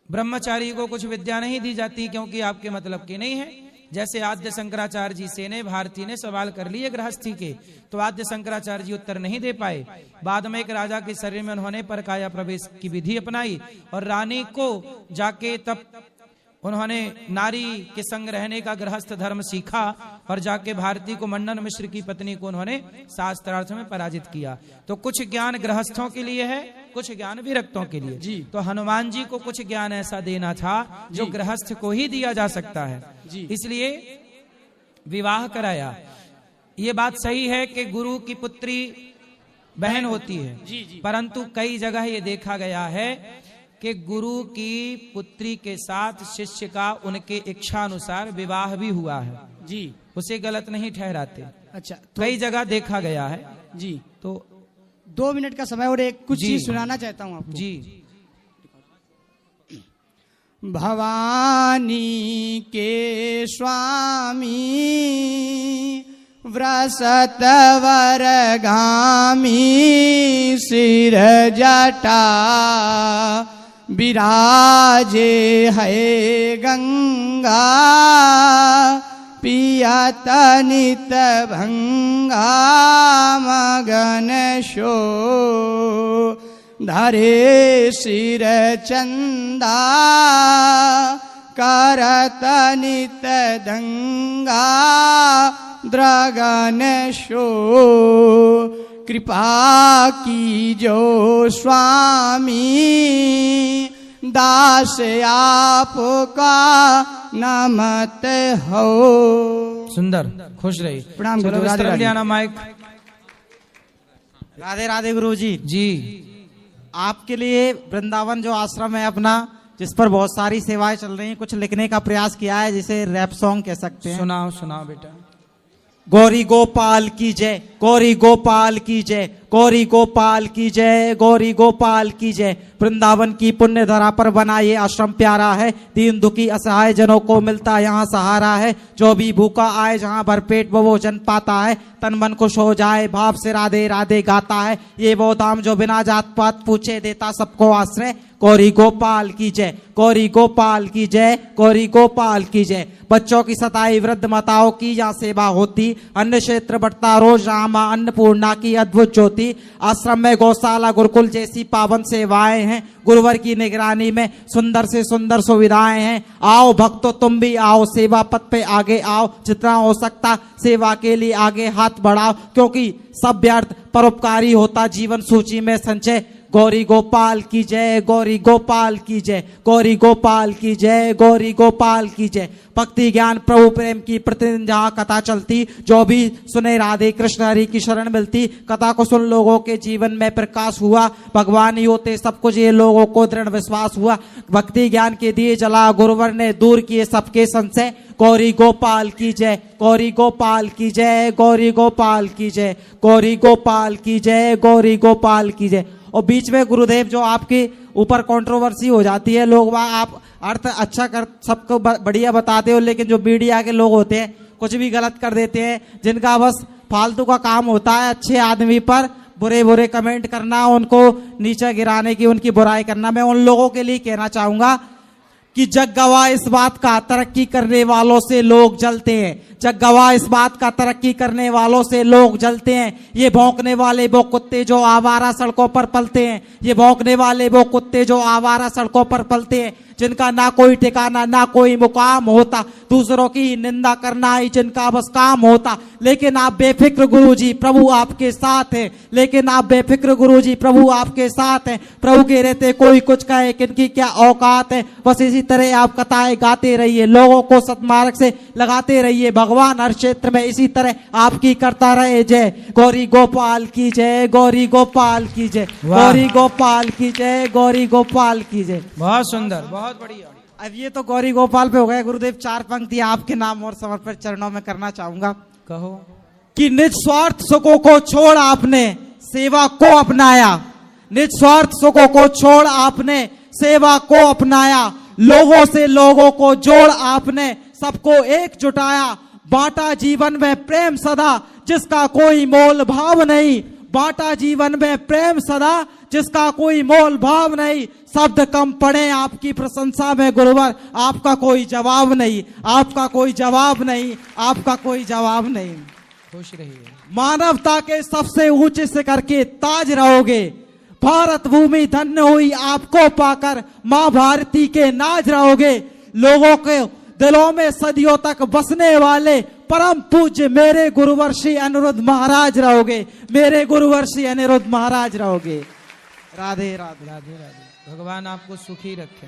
ब्रह्मचारी को कुछ विद्या नहीं दी जाती, क्योंकि आपके मतलब की नहीं है। जैसे आद्य शंकराचार्य जी से ने भारती ने सवाल कर लिए गृहस्थी के, तो आद्य शंकराचार्य जी उत्तर नहीं दे पाए। बाद में एक राजा के शरीर में उन्होंने परकाया प्रवेश की विधि अपनाई, और रानी को जाके तब उन्होंने नारी के संग रहने का गृहस्थ धर्म सीखा, और जाके भारती को, मंडन मिश्र की पत्नी को, उन्होंने शास्त्रार्थ में पराजित किया। तो कुछ ज्ञान गृहस्थों के लिए है, कुछ ज्ञान विरक्तों के लिए। जी। तो हनुमान जी को कुछ ज्ञान ऐसा देना था जो गृहस्थ को ही दिया जा सकता है, इसलिए विवाह कराया। ये बात सही है कि गुरु की पुत्री बहन होती है, परंतु कई जगह ये देखा गया है कि गुरु की पुत्री के साथ शिष्य का उनके इच्छा अनुसार विवाह भी हुआ है। जी। उसे गलत नहीं ठहराते। अच्छा, तो कई जगह देखा गया है। जी। तो 2 मिनट का समय और एक कुछ चीज सुनाना चाहता हूँ आपको। जी। भवानी के स्वामी व्रसतवर गामी सिर जटा विराजे है गंगा पियत नित भंगा मगन शो धरे सिर चंदा करत नित दंगा द्रगन शो कृपा की जो स्वामी दास आपका नमत हो। सुंदर, खुश रही। प्रणाम। माइक। राधे राधे गुरु जी। जी। आपके लिए वृंदावन जो आश्रम है अपना, जिस पर बहुत सारी सेवाएं चल रही हैं, कुछ लिखने का प्रयास किया है, जिसे रैप सॉन्ग कह सकते हैं। सुनाओ सुनाओ बेटा। गौरी गोपाल की जय, गौरी गोपाल की जय, गौरी गोपाल की जय, गौरी गोपाल की जय। वृंदावन की पुण्य धरा पर बना ये आश्रम प्यारा है, दीन दुखी असहाय जनों को मिलता यहाँ सहारा है। जो भी भूखा आए जहाँ भरपेट वो भोजन पाता है, तन मन खुश हो जाए भाव से राधे राधे गाता है। ये वो धाम जो बिना जात पात पूछे देता सबको आश्रय, गौरी गोपाल की जय, गौरी गोपाल की जय, गौरी गोपाल की जय। बच्चों की सताई वृद्ध माताओं की यहाँ सेवा होती, अन्न क्षेत्र बढ़ता रोज रामा अन्नपूर्णा की अद्भुत ज्योति। आश्रम में गौशाला गुरुकुल जैसी पावन सेवाएं हैं, गुरुवर की निगरानी में सुंदर से सुंदर सुविधाएं हैं। आओ भक्तों तुम भी आओ, सेवा पथ पे आगे आओ, जितना हो सकता सेवा के लिए आगे हाथ बढ़ाओ, क्योंकि सब व्यर्थ परोपकारी होता जीवन सूची में संचय। गौरी गोपाल की जय, गौरी गोपाल की जय, गौरी गोपाल की जय, गौरी गोपाल की जय। भक्ति ज्ञान प्रभु प्रेम की प्रतिदिन जहाँ कथा चलती, जो भी सुने राधे कृष्ण हरि की शरण मिलती। कथा को सुन लोगों के जीवन में प्रकाश हुआ, भगवान ही होते सब कुछ ये लोगों को दृढ़ विश्वास हुआ। भक्ति ज्ञान के दिए जला गुरुवर ने दूर किए सबके संशय। गौरी गोपाल की जय, गौरी गोपाल की जय, गौरी गोपाल की जय, गौरी गोपाल की जय, गौरी गोपाल की जय। और बीच में गुरुदेव जो आपके ऊपर कंट्रोवर्सी हो जाती है, लोग वहाँ आप अर्थ अच्छा कर सबको बढ़िया बताते हो, लेकिन जो मीडिया के लोग होते हैं कुछ भी गलत कर देते हैं, जिनका बस फालतू का काम होता है अच्छे आदमी पर बुरे बुरे कमेंट करना, उनको नीचे गिराने की, उनकी बुराई करना। मैं उन लोगों के लिए कहना चाहूंगा कि जग गवाह इस बात का तरक्की करने वालों से लोग जलते हैं, जग गवाह इस बात का तरक्की करने वालों से लोग जलते हैं। ये भौंकने वाले वो कुत्ते जो आवारा सड़कों पर पलते हैं, ये भौंकने वाले वो कुत्ते जो आवारा सड़कों पर पलते हैं, जिनका ना कोई ठिकाना ना कोई मुकाम होता, दूसरों की निंदा करना ही जिनका बस काम होता। लेकिन आप बेफिक्र गुरुजी प्रभु आपके साथ है, लेकिन आप बेफिक्र गुरुजी प्रभु आपके साथ हैं। प्रभु के रहते कोई कुछ कहे किनकी क्या औकात है। बस इसी तरह आप कथाएं गाते रहिए, लोगों को सतमार्ग से लगाते रहिए। भगवान हर क्षेत्र में इसी तरह आपकी करता रहे जय। गौरी गोपाल की जय, गौरी गोपाल की जय, गौरी गोपाल की जय, गौरी गोपाल की जय। बहुत सुंदर, बहुत बढ़िया। अब ये तो गौरी गोपाल पे हो गया गुरुदेव, चार पंक्तियां आपके नाम और समर्पित चरणों में करना चाहूंगा। कहो। कि निस्वार्थ सुखों को छोड़ आपने सेवा को अपनाया, निस्वार्थ सुखों को छोड़ आपने सेवा को अपनाया। लोगों से लोगों को जोड़ आपने सबको एक जुटाया। बांटा जीवन में प्रेम सदा जिसका कोई मोल भाव नहीं, बांटा जीवन में प्रेम सदा जिसका कोई मोल भाव नहीं। शब्द कम पड़े आपकी प्रशंसा में गुरुवर, आपका कोई जवाब नहीं, आपका कोई जवाब नहीं, आपका कोई जवाब नहीं। खुश रहिए। मानवता के सबसे ऊंचे शिखर के ताज रहोगे। भारत भूमि धन्य हुई आपको पाकर, माँ भारती के नाज रहोगे। लोगों के दिलों में सदियों तक बसने वाले परम पूज्य मेरे गुरुवर श्री अनिरुद्ध महाराज रहोगे, मेरे गुरुवर श्री अनिरुद्ध महाराज रहोगे। राधे राधे राधे राधे। भगवान आपको सुखी रखे,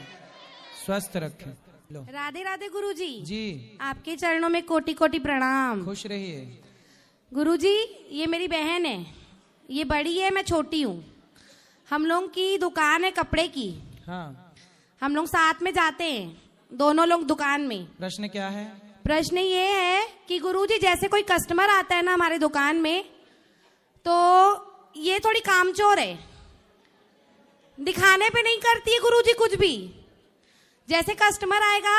स्वस्थ रखे। लो। राधे राधे गुरुजी। जी आपके चरणों में कोटि कोटि प्रणाम। खुश रहिए। गुरुजी ये मेरी बहन है, ये बड़ी है मैं छोटी हूँ। हम लोग की दुकान है कपड़े की। हाँ। हम लोग साथ में जाते हैं दोनों लोग दुकान में। प्रश्न क्या है? प्रश्न ये है कि गुरुजी जैसे कोई कस्टमर आता है ना हमारे दुकान में, तो ये थोड़ी कामचोर है, दिखाने पे नहीं करती है गुरुजी कुछ भी। जैसे कस्टमर आएगा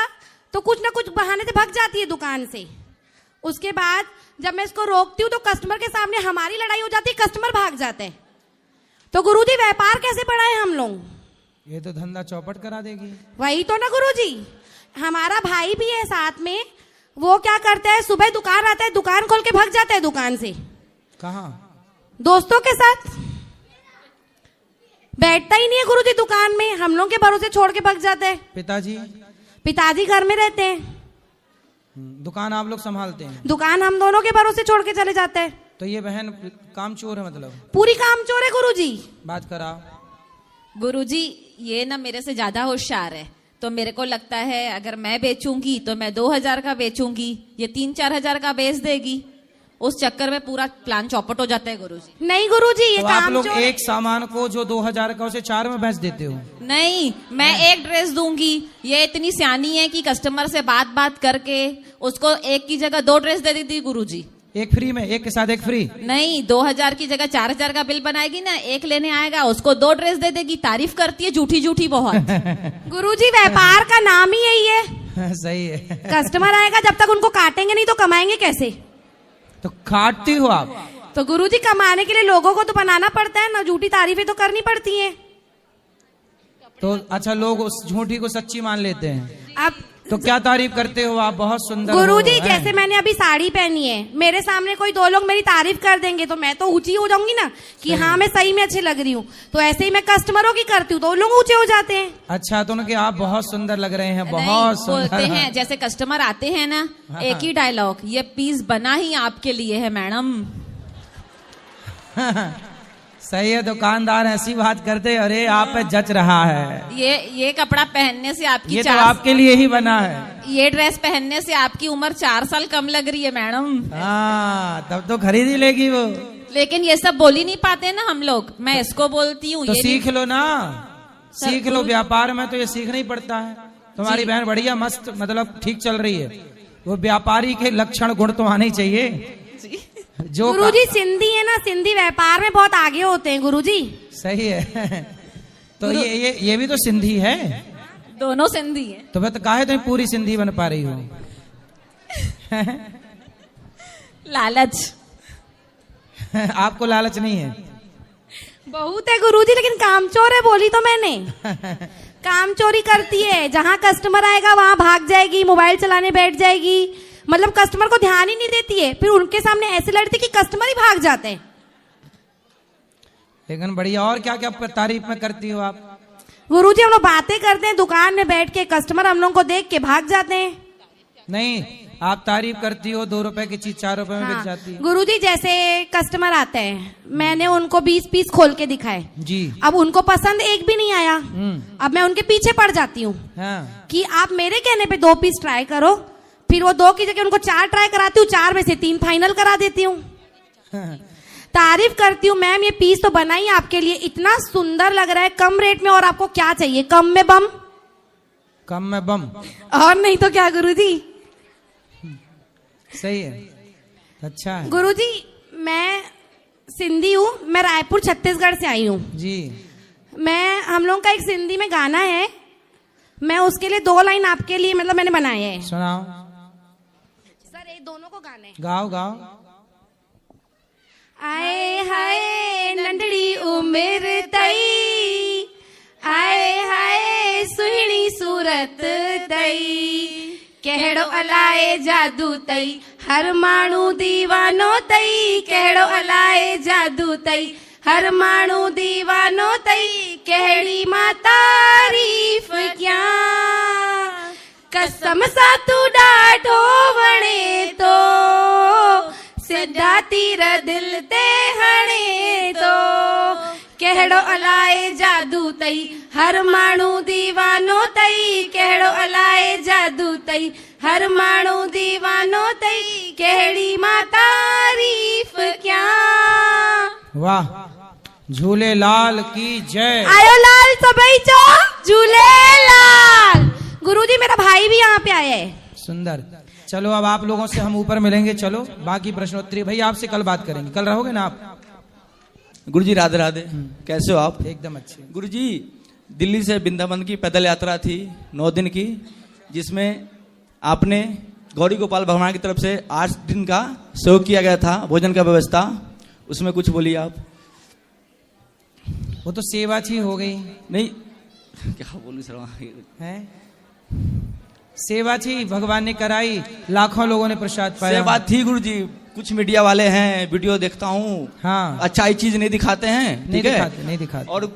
तो कुछ ना कुछ बहाने से भाग जाती है दुकान से। उसके बाद जब मैं इसको रोकती हूँ तो कस्टमर के सामने हमारी लड़ाई हो जाती है, कस्टमर भाग जाते हैं। तो गुरुजी व्यापार कैसे बढ़ाए हम लोग? ये तो धंधा चौपट करा देगी। वही तो ना गुरुजी। हमारा भाई भी है साथ में, वो क्या करता है सुबह दुकान आता है, दुकान खोल के भाग जाता है दुकान से। कहाँ? दोस्तों के साथ बैठता ही नहीं है गुरुजी दुकान में, हम लोग के भरोसे छोड़ के भाग जाते हैं। पिताजी? पिताजी घर में रहते हैं। दुकान आप लोग संभालते हैं? दुकान हम दोनों के भरोसे छोड़ के चले जाते हैं। तो ये बहन कामचोर है मतलब? पूरी कामचोर है गुरुजी। बात करा। गुरुजी ये ना मेरे से ज्यादा होशियार है, तो मेरे को लगता है अगर मैं बेचूंगी तो मैं 2000 का बेचूंगी, ये 3-4 हजार का बेच देगी। उस चक्कर में पूरा प्लान चौपट हो जाता है गुरुजी। नहीं गुरुजी ये तो आप लोग एक सामान को जो 2000 का उसे 4 में बेच देते हो? नहीं, मैं एक ड्रेस दूंगी, ये इतनी सियानी है कि कस्टमर से बात करके उसको एक की जगह 2 ड्रेस दे देती गुरुजी। एक फ्री में, एक के साथ एक फ्री? नहीं, 2000 की जगह 4000 का बिल बनाएगी ना, एक लेने आएगा उसको 2 ड्रेस दे देगी। तारीफ करती है झूठी झूठी बहुत। गुरुजी व्यापार का नाम ही यही है। सही है। कस्टमर आएगा जब तक उनको काटेंगे नहीं तो कमाएंगे कैसे? तो काटती हो आप? तो गुरुजी कमाने के लिए लोगों को तो बनाना पड़ता है ना, झूठी तारीफें तो करनी पड़ती हैं। तो अच्छा, लोग उस झूठी को सच्ची मान लेते हैं। अब तो क्या तारीफ करते हो आप, बहुत सुंदर गुरुजी, हो, जैसे मैंने अभी साड़ी पहनी है, मेरे सामने कोई दो लोग मेरी तारीफ कर देंगे तो मैं तो ऊंची हो जाऊंगी ना कि हाँ मैं सही में अच्छी लग रही हूँ। तो ऐसे ही मैं कस्टमरों की करती हूँ तो लोग ऊंचे हो जाते हैं। अच्छा, तो उनके आप बहुत सुंदर लग रहे हैं, बहुत नहीं, सुंदर बोलते हैं जैसे कस्टमर आते हैं ना, एक ही डायलॉग, ये पीस बना ही आपके लिए है मैडम। सही है, दुकानदार ऐसी बात करते, अरे आप पे जच रहा है, ये कपड़ा पहनने से आपकी ये तो आपके लिए ही बना है, ये ड्रेस पहनने से आपकी उम्र 4 साल कम लग रही है मैडम। हाँ, तब तो खरीद ही लेगी वो। लेकिन ये सब बोल ही नहीं पाते ना हम लोग, मैं इसको बोलती हूँ तो ये सीख लो ना, सीख लो, व्यापार में तो ये सीखना ही पड़ता है। तुम्हारी बहन बढ़िया मस्त, मतलब ठीक चल रही है, वो व्यापारी के लक्षण गुण तो आने ही चाहिए। जो गुरुजी सिंधी है ना, सिंधी व्यापार में बहुत आगे होते हैं गुरुजी। सही है। तो ये भी तो सिंधी है, दोनों सिंधी है। तो मैं तो काहे तुम पूरी सिंधी बन पा रही हो? लालच। आपको लालच नहीं है? बहुत है गुरुजी, लेकिन कामचोर है बोली तो मैंने। काम चोरी करती है, जहाँ कस्टमर आएगा वहां भाग जाएगी, मोबाइल चलाने बैठ जाएगी, मतलब कस्टमर को ध्यान ही नहीं देती है। फिर उनके सामने ऐसे लड़ती कि कस्टमर ही भाग जाते हैं। लेकिन बढ़िया, और क्या क्या तारीफ में करती हो आप? गुरुजी हम लोग बातें करते हैं दुकान में बैठ के, कस्टमर हम लोग को देख के भाग जाते हैं। नहीं, आप तारीफ करती हो, 2 रुपए की चीज 4 रुपए में बिक जाती है। गुरुजी जैसे कस्टमर आते हैं, मैंने उनको 20 पीस खोल के दिखाए जी, अब उनको पसंद एक भी नहीं आया, अब मैं उनके पीछे पड़ जाती हूँ कि आप मेरे कहने पे 2 पीस ट्राई करो, फिर वो 2 की जगह उनको 4 ट्राई कराती हूँ, 4 में से 3 फाइनल करा देती हूँ। तारीफ करती हूँ, मैम ये पीस तो बना ही आपके लिए, इतना सुंदर लग रहा है, कम रेट में, और आपको क्या चाहिए? कम में बम। कम में बम, और नहीं तो क्या गुरुजी। सही है, अच्छा है। गुरुजी मैं सिंधी हूँ, मैं रायपुर छत्तीसगढ़ से आई हूँ जी। मैं हम लोग का एक सिंधी में गाना है, मैं उसके लिए 2 लाइन आपके लिए मतलब मैंने बनाए हैं। सुनाओ सर, ये दोनों को गाने। गाओ गाओ। आए हाय नंढड़ी उम्र तई, आए हाय सुहिणी सूरत तई, कहिड़ो अलाए जादू तई, हर माण्हू दीवानो तई, कहिड़ो अलाए जादू तई, हर माण्हू दीवानो तई, कहिड़ी मां तारीफ़ कयां, कसम सां तू ॾाढो वणे तो, सिधा तीर दिल ते हणे तो, कहिड़ो अलाए जादू तई, हर माण्हू दीवानो तई, कहिड़ो अलाए जादू तई, हर माण्हू दीवानो तई, कहिड़ी मां तारीफ़ कयां। वाह, झूलेलाल की जय। आयो लाल सभई चो झूलेलाल। गुरुजी मेरा भाई भी यहाँ पे आया है। सुंदर। चलो अब आप लोगों से हम ऊपर मिलेंगे, चलो बाकी प्रश्नोत्तरी भाई आपसे कल बात करेंगे, कल रहोगे ना आप? गुरुजी राधे राधे, कैसे हो आप? एकदम अच्छे। गुरुजी दिल्ली से वृंदावन की पैदल यात्रा थी 9 दिन की, जिसमें आपने गौरी गोपाल भगवान की तरफ से 8 दिन का सहयोग किया गया था, भोजन का व्यवस्था, उसमें कुछ बोलिए आप। वो तो सेवा थी, हो गई। नहीं क्या बोलूं सर, है सेवा थी, भगवान ने कराई, लाखों लोगों ने प्रसाद पाया। सेवा थी गुरुजी, कुछ मीडिया वाले हैं, वीडियो देखता हूँ, हाँ, अच्छाई चीज नहीं दिखाते हैं, नहीं दिखाते, नहीं दिखाते। और